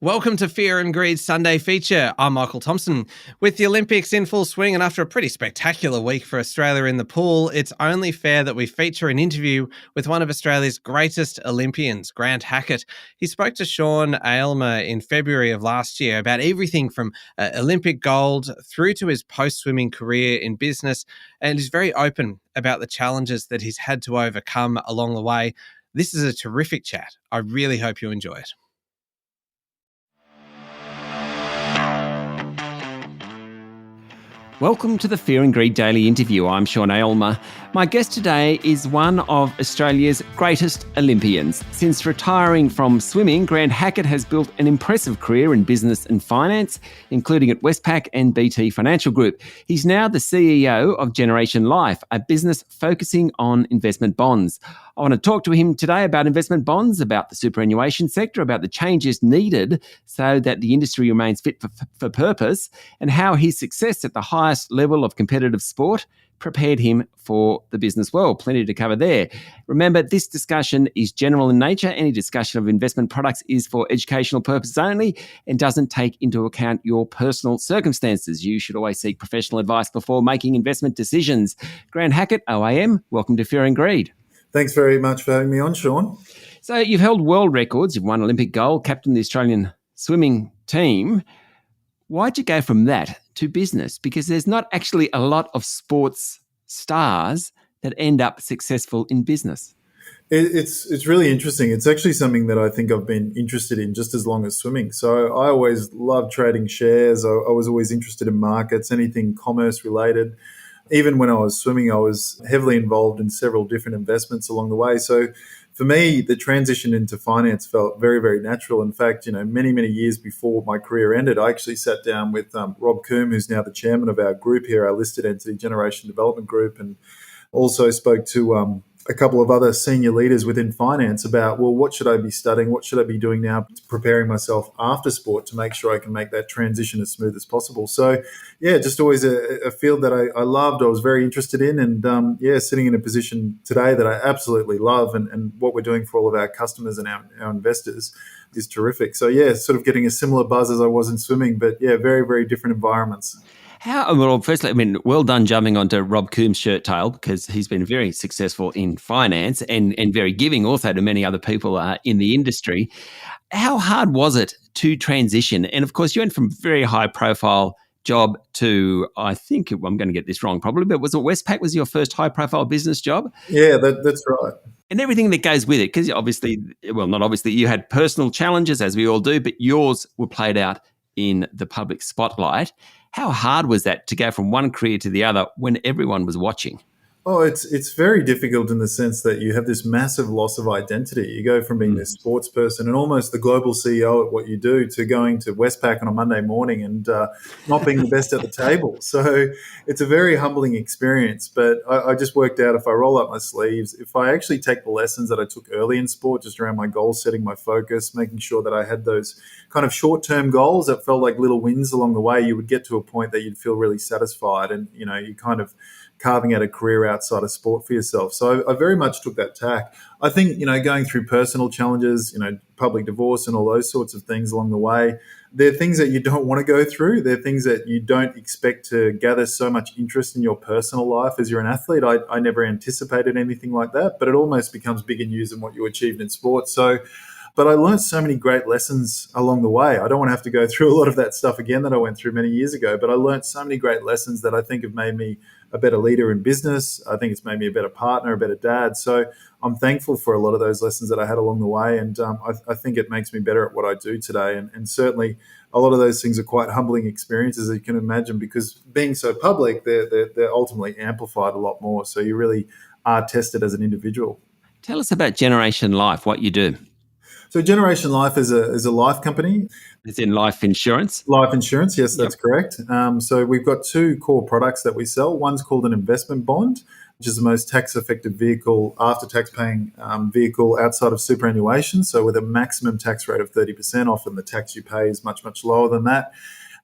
Welcome to Fear and Greed Sunday feature. I'm Michael Thompson. With the Olympics in full swing and after a pretty spectacular week for Australia in the pool, it's only fair that we feature an interview with one of Australia's greatest Olympians, Grant Hackett. He spoke to Sean Aylmer in February of last year about everything from Olympic gold through to his post-swimming career in business, and he's very open about the challenges that he's had to overcome along the way. This is a terrific chat. I really hope you enjoy it. Welcome to the Fear and Greed Daily Interview. I'm Sean Aylmer. My guest today is one of Australia's greatest Olympians. Since retiring from swimming, Grant Hackett has built an impressive career in business and finance, including at Westpac and BT Financial Group. He's now the CEO of Generation Life, a business focusing on investment bonds. I want to talk to him today about investment bonds, about the superannuation sector, about the changes needed so that the industry remains fit for purpose, and how his success at the highest level of competitive sport prepared him for the business world. Plenty to cover there. Remember, this discussion is general in nature. Any discussion of investment products is for educational purposes only and doesn't take into account your personal circumstances. You should always seek professional advice before making investment decisions. Grant Hackett, OAM, welcome to Fear and Greed. Thanks very much for having me on, Sean. So you've held world records. You've won Olympic gold, captained the Australian swimming team. Why'd you go from that to business? Because there's not actually a lot of sports stars that end up successful in business. It's really interesting. It's actually something that I think I've been interested in just as long as swimming. So I always loved trading shares. I was always interested in markets, anything commerce related. Even when I was swimming, I was heavily involved in several different investments along the way. So for me, the transition into finance felt very, very natural. In fact, many, many years before my career ended, I actually sat down with Rob Coombe, who's now the chairman of our group here, our listed entity, Generation Development Group, and also spoke to a couple of other senior leaders within finance about, well, what should I be studying? What should I be doing now, preparing myself after sport to make sure I can make that transition as smooth as possible? So, just always a field that I loved, I was very interested in, and sitting in a position today that I absolutely love, and what we're doing for all of our customers and our investors is terrific. So, sort of getting a similar buzz as I was in swimming, but very, very different environments. Firstly, well done jumping onto Rob Coombe's shirt tail, because he's been very successful in finance and very giving also to many other people in the industry. How hard was it to transition? And of course, you went from very high profile job to, I think I'm going to get this wrong probably, but was it Westpac was your first high profile business job? Yeah, that's right. And everything that goes with it, because obviously, well, not obviously, you had personal challenges as we all do, but yours were played out in the public spotlight. How hard was that to go from one career to the other when everyone was watching? Oh, it's very difficult in the sense that you have this massive loss of identity. You go from being this sports person and almost the global CEO at what you do to going to Westpac on a Monday morning and not being the best at the table. So it's a very humbling experience. But I just worked out, if I roll up my sleeves, if I actually take the lessons that I took early in sport, just around my goal setting, my focus, making sure that I had those kind of short-term goals that felt like little wins along the way, you would get to a point that you'd feel really satisfied, and you kind of carving out a career outside of sport for yourself. So I very much took that tack. I think, going through personal challenges, public divorce and all those sorts of things along the way, they're things that you don't want to go through. They're things that you don't expect to gather so much interest in your personal life as you're an athlete. I never anticipated anything like that, but it almost becomes bigger news than what you achieved in sport. But I learned so many great lessons along the way. I don't want to have to go through a lot of that stuff again that I went through many years ago, but I learned so many great lessons that I think have made me a better leader in business. I think it's made me a better partner, a better dad. So I'm thankful for a lot of those lessons that I had along the way. And I think it makes me better at what I do today. And certainly a lot of those things are quite humbling experiences, as you can imagine, because being so public, they're ultimately amplified a lot more. So you really are tested as an individual. Tell us about Generation Life, what you do. So Generation Life is a life company. It's in life insurance? Life insurance, yes, that's correct. So we've got two core products that we sell. One's called an investment bond, which is the most tax-effective vehicle, after-tax paying vehicle outside of superannuation. So with a maximum tax rate of 30%, often the tax you pay is much, much lower than that.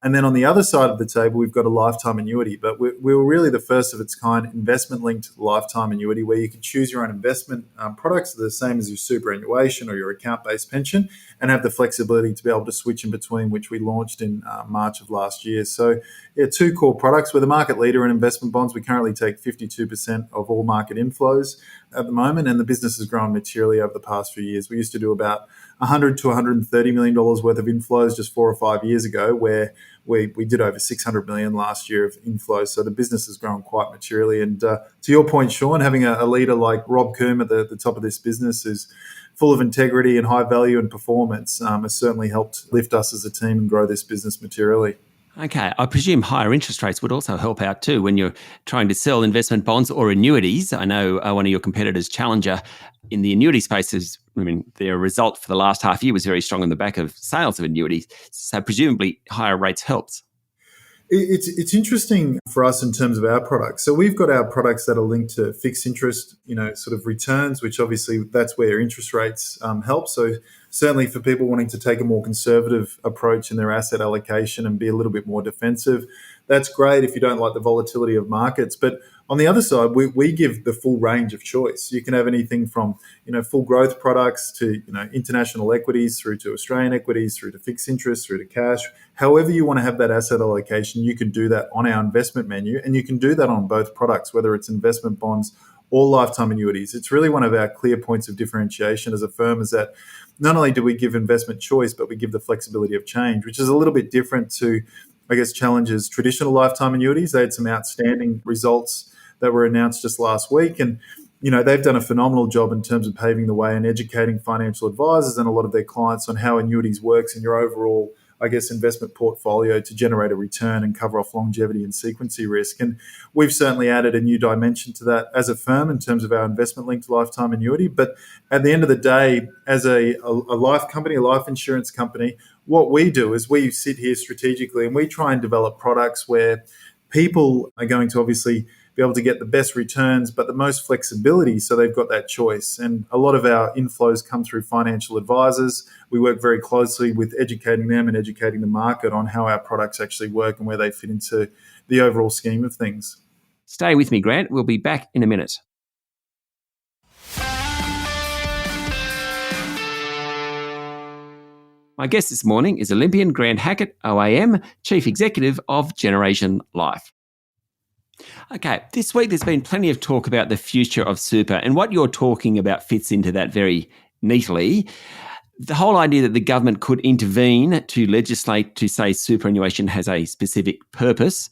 And then on the other side of the table, we've got a lifetime annuity. But we were really the first of its kind investment-linked lifetime annuity where you could choose your own investment products, the same as your superannuation or your account-based pension, and have the flexibility to be able to switch in between, which we launched in March of last year. So, yeah, two core products. We're the market leader in investment bonds. We currently take 52% of all market inflows at the moment, and the business has grown materially over the past few years. We used to do about $100 to $130 million worth of inflows just 4 or 5 years ago, where we did over $600 million last year of inflows. So the business has grown quite materially. And to your point, Sean, having a leader like Rob Coombe at the top of this business who's full of integrity and high value and performance has certainly helped lift us as a team and grow this business materially. Okay, I presume higher interest rates would also help out too when you're trying to sell investment bonds or annuities. I know one of your competitors, Challenger, in the annuity space, their result for the last half year was very strong on the back of sales of annuities. So presumably higher rates helps. It's interesting for us in terms of our products. So we've got our products that are linked to fixed interest, sort of returns, which obviously that's where interest rates help. So certainly for people wanting to take a more conservative approach in their asset allocation and be a little bit more defensive, that's great if you don't like the volatility of markets. But on the other side, we give the full range of choice. You can have anything from, full growth products to, international equities through to Australian equities, through to fixed interest, through to cash. However you want to have that asset allocation, you can do that on our investment menu, and you can do that on both products, whether it's investment bonds or lifetime annuities. It's really one of our clear points of differentiation as a firm is that not only do we give investment choice, but we give the flexibility of change, which is a little bit different to, I guess, Challenger's traditional lifetime annuities. They had some outstanding results that were announced just last week. And, they've done a phenomenal job in terms of paving the way and educating financial advisors and a lot of their clients on how annuities works in your overall, I guess, investment portfolio to generate a return and cover off longevity and sequencing risk. And we've certainly added a new dimension to that as a firm in terms of our investment-linked lifetime annuity. But at the end of the day, as a life company, a life insurance company, what we do is we sit here strategically and we try and develop products where people are going to obviously be able to get the best returns, but the most flexibility, so they've got that choice. And a lot of our inflows come through financial advisors. We work very closely with educating them and educating the market on how our products actually work and where they fit into the overall scheme of things. Stay with me, Grant. We'll be back in a minute. My guest this morning is Olympian Grant Hackett OAM, Chief Executive of Generation Life. Okay, this week there's been plenty of talk about the future of super, and what you're talking about fits into that very neatly. The whole idea that the government could intervene to legislate to say superannuation has a specific purpose.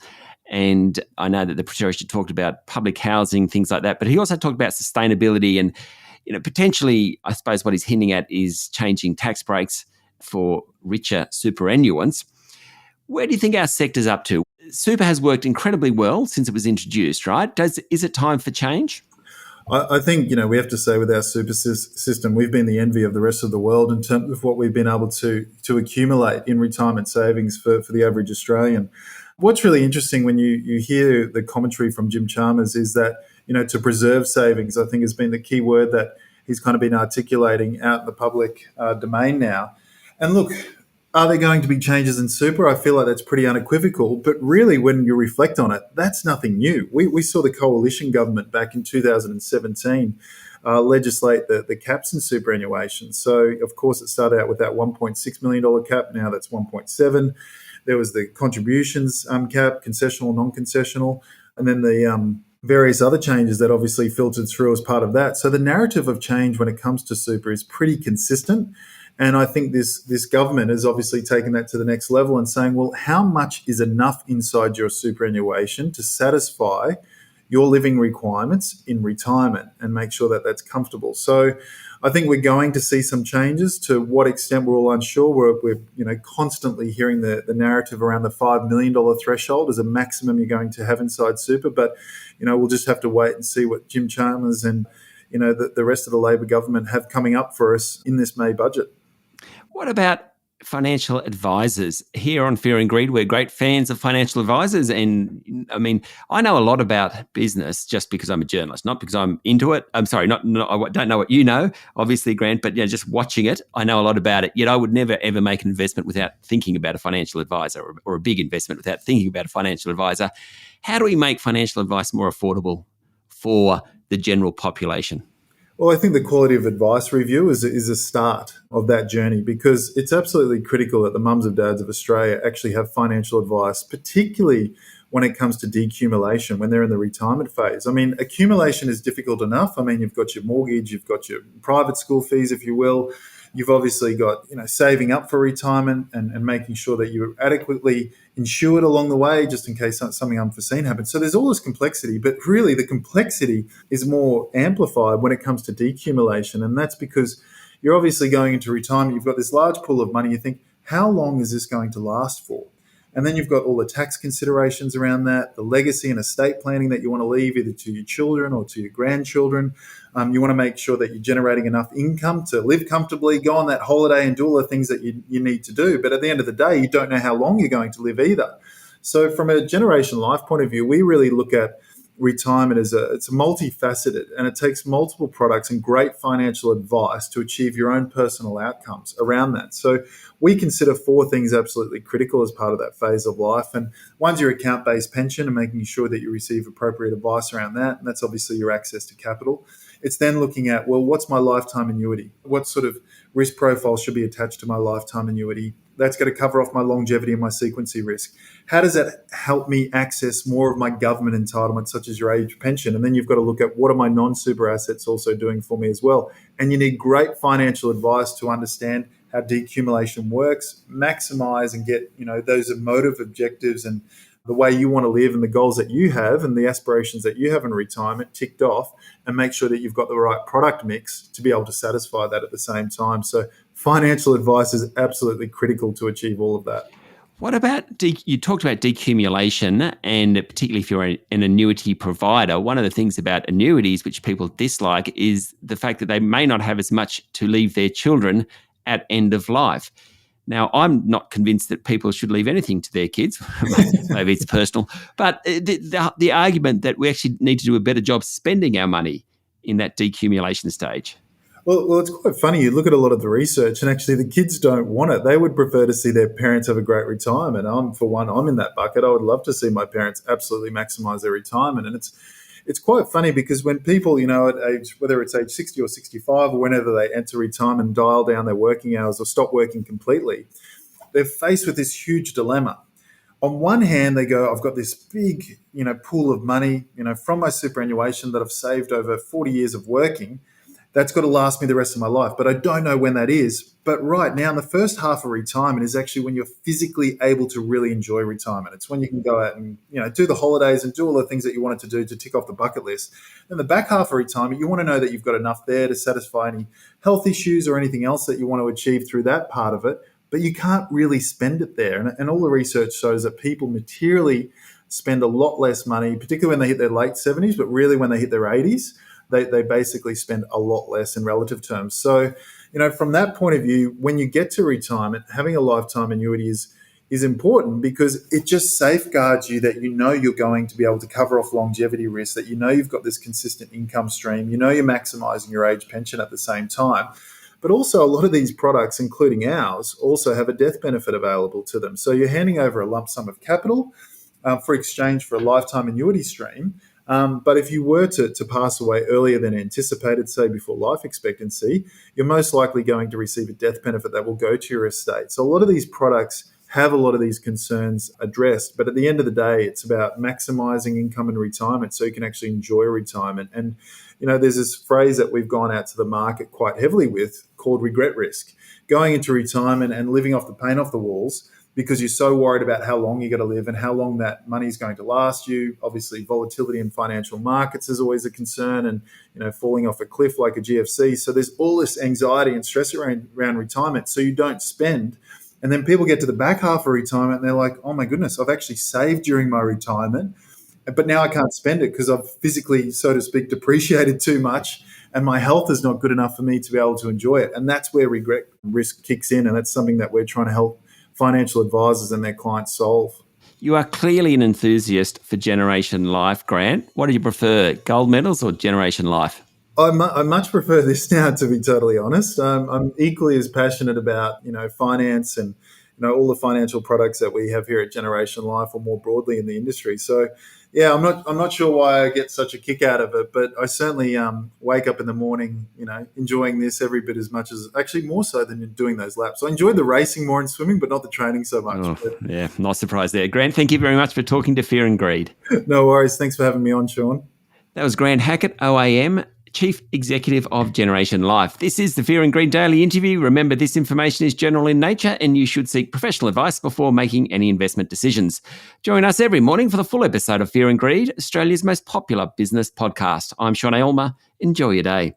And I know that the Premier talked about public housing, things like that, but he also talked about sustainability and, potentially, I suppose what he's hinting at is changing tax breaks for richer superannuants. Where do you think our sector's up to? Super has worked incredibly well since it was introduced, right? Is it time for change? I think, we have to say with our super system, we've been the envy of the rest of the world in terms of what we've been able to accumulate in retirement savings for the average Australian. What's really interesting when you hear the commentary from Jim Chalmers is that, to preserve savings, I think has been the key word that he's kind of been articulating out in the public domain now. And look, are there going to be changes in super? I feel like that's pretty unequivocal. But really, when you reflect on it, that's nothing new. We saw the coalition government back in 2017 legislate the caps in superannuation. So, of course, it started out with that $1.6 million cap. Now that's 1.7. There was the contributions cap, concessional, non-concessional, and then the various other changes that obviously filtered through as part of that. So the narrative of change when it comes to super is pretty consistent. And I think this government has obviously taken that to the next level and saying, well, how much is enough inside your superannuation to satisfy your living requirements in retirement and make sure that that's comfortable? So I think we're going to see some changes. To what extent, we're all unsure. We're constantly hearing the narrative around the $5 million threshold as a maximum you're going to have inside super. But, we'll just have to wait and see what Jim Chalmers and, the rest of the Labor government have coming up for us in this May budget. What about financial advisors. Here on Fear and Greed, we're great fans of financial advisors. And I mean, I know a lot about business just because I'm a journalist, not because I'm into it. I'm sorry, I don't know what you know, obviously, Grant, but just watching it, I know a lot about it. Yet I would never, ever make an investment without thinking about a financial advisor, or a big investment without thinking about a financial advisor. How do we make financial advice more affordable for the general population? Well, I think the quality of advice review is a start of that journey, because it's absolutely critical that the mums and dads of Australia actually have financial advice, particularly when it comes to decumulation, when they're in the retirement phase. I mean, accumulation is difficult enough. I mean, you've got your mortgage, you've got your private school fees, if you will. You've obviously got, saving up for retirement and making sure that you're adequately insured along the way, just in case something unforeseen happens. So there's all this complexity, but really the complexity is more amplified when it comes to decumulation. And that's because you're obviously going into retirement. You've got this large pool of money. You think, how long is this going to last for? And then you've got all the tax considerations around that, the legacy and estate planning that you want to leave either to your children or to your grandchildren. You want to make sure that you're generating enough income to live comfortably, go on that holiday and do all the things that you need to do. But at the end of the day, you don't know how long you're going to live either. So from a generation life point of view, we really look at retirement as it's multifaceted, and it takes multiple products and great financial advice to achieve your own personal outcomes around that. So we consider 4 things absolutely critical as part of that phase of life. And one's your account-based pension and making sure that you receive appropriate advice around that. And that's obviously your access to capital. It's then looking at, well, what's my lifetime annuity? What sort of risk profile should be attached to my lifetime annuity? That's going to cover off my longevity and my sequency risk. How does that help me access more of my government entitlements, such as your age pension? And then you've got to look at, what are my non-super assets also doing for me as well? And you need great financial advice to understand how decumulation works, maximize and get, those emotive objectives and the way you want to live and the goals that you have and the aspirations that you have in retirement ticked off, and make sure that you've got the right product mix to be able to satisfy that at the same time. So financial advice is absolutely critical to achieve all of that. What about, you talked about decumulation, and particularly if you're an annuity provider, one of the things about annuities which people dislike is the fact that they may not have as much to leave their children at end of life. Now, I'm not convinced that people should leave anything to their kids. Maybe it's personal. But the argument that we actually need to do a better job spending our money in that decumulation stage. Well, it's quite funny. You look at a lot of the research, and actually the kids don't want it. They would prefer to see their parents have a great retirement. I'm in that bucket. I would love to see my parents absolutely maximize their retirement. And it's quite funny, because when people, at age, whether it's age 60 or 65 or whenever they enter retirement and dial down their working hours or stop working completely, they're faced with this huge dilemma. On one hand, they go, I've got this big, pool of money, from my superannuation that I've saved over 40 years of working. That's got to last me the rest of my life, but I don't know when that is. But right now, in the first half of retirement is actually when you're physically able to really enjoy retirement. It's when you can go out and, do the holidays and do all the things that you wanted to do to tick off the bucket list. In the back half of retirement, you want to know that you've got enough there to satisfy any health issues or anything else that you want to achieve through that part of it, but you can't really spend it there. And all the research shows that people materially spend a lot less money, particularly when they hit their late 70s, but really when they hit their 80s, they basically spend a lot less in relative terms. So, from that point of view, when you get to retirement, having a lifetime annuity is important, because it just safeguards you that you're going to be able to cover off longevity risk, that you've got this consistent income stream, you're maximizing your age pension at the same time. But also a lot of these products, including ours, also have a death benefit available to them. So you're handing over a lump sum of capital for exchange for a lifetime annuity stream. But if you were to pass away earlier than anticipated, say before life expectancy, you're most likely going to receive a death benefit that will go to your estate. So a lot of these products have a lot of these concerns addressed. But at the end of the day, it's about maximizing income in retirement so you can actually enjoy retirement. And, there's this phrase that we've gone out to the market quite heavily with called regret risk. Going into retirement and living off the paint off the walls, because you're so worried about how long you're going to live and how long that money is going to last you. Obviously, volatility in financial markets is always a concern, and falling off a cliff like a GFC. So there's all this anxiety and stress around retirement, so you don't spend. And then people get to the back half of retirement and they're like, oh my goodness, I've actually saved during my retirement, but now I can't spend it because I've physically, so to speak, depreciated too much. and my health is not good enough for me to be able to enjoy it. And that's where regret risk kicks in, and that's something that we're trying to help financial advisors and their clients solve. You are clearly an enthusiast for Generation Life, Grant. What do you prefer, gold medals or Generation Life? I much prefer this now, to be totally honest. I'm equally as passionate about, finance and, all the financial products that we have here at Generation Life, or more broadly in the industry. So, yeah, I'm not sure why I get such a kick out of it, but I certainly wake up in the morning, enjoying this every bit as much as, actually more so than doing those laps. I enjoyed the racing more in swimming, but not the training so much. Oh, yeah, not surprised there. Grant, thank you very much for talking to Fear and Greed. No worries. Thanks for having me on, Sean. That was Grant Hackett OAM, Chief Executive of Generation Life. This is the Fear and Greed Daily Interview. Remember, this information is general in nature and you should seek professional advice before making any investment decisions. Join us every morning for the full episode of Fear and Greed, Australia's most popular business podcast. I'm Sean Aylmer. Enjoy your day.